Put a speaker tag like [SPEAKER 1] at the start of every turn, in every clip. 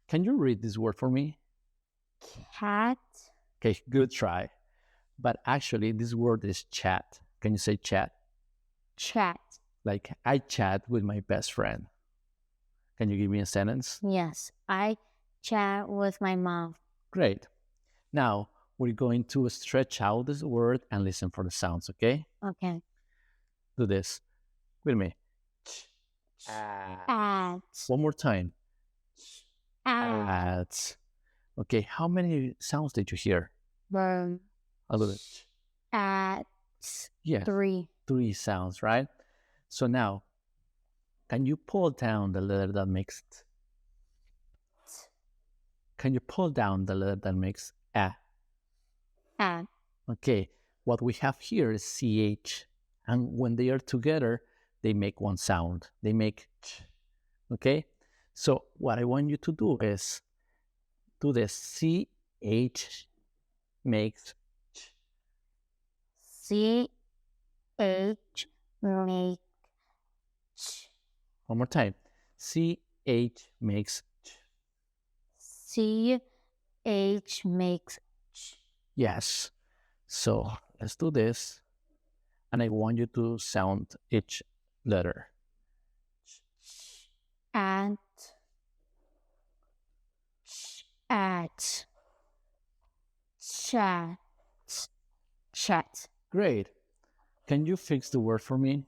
[SPEAKER 1] Can you read this word for me?
[SPEAKER 2] Cat.
[SPEAKER 1] Okay, good try. But actually, this word is chat. Can you say chat?
[SPEAKER 2] Chat.
[SPEAKER 1] Like, I chat with my best friend. Can you give me a sentence?
[SPEAKER 2] Yes, I chat with my mom.
[SPEAKER 1] Great. Now, we're going to stretch out this word and listen for the sounds, okay?
[SPEAKER 2] Okay.
[SPEAKER 1] Do this with me.
[SPEAKER 2] At.
[SPEAKER 1] One more time.
[SPEAKER 2] At.
[SPEAKER 1] At. Okay, how many sounds did you hear?
[SPEAKER 2] Burn.
[SPEAKER 1] A little bit.
[SPEAKER 2] At.
[SPEAKER 1] Yes.
[SPEAKER 2] 3.
[SPEAKER 1] 3 sounds, right? So now, can you pull down the letter that makes t? Can you pull down the letter that makes a?
[SPEAKER 2] At.
[SPEAKER 1] Okay, what we have here is CH. And when they are together, they make one sound. They make ch. Okay? So what I want you to do is do this. CH makes ch.
[SPEAKER 2] CH make ch.
[SPEAKER 1] One more time. CH makes ch.
[SPEAKER 2] CH makes ch.
[SPEAKER 1] Yes. So let's do this. And I want you to sound each letter.
[SPEAKER 2] At. At. Chat. Chat.
[SPEAKER 1] Great. Can you fix the word for me?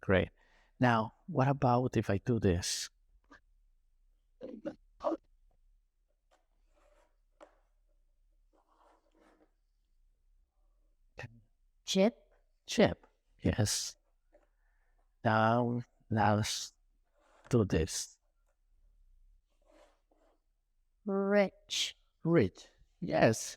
[SPEAKER 1] Great. Now, what about if I do this?
[SPEAKER 2] Chip.
[SPEAKER 1] Chip. Yes. Now, let's do this.
[SPEAKER 2] Rich.
[SPEAKER 1] Rich. Yes.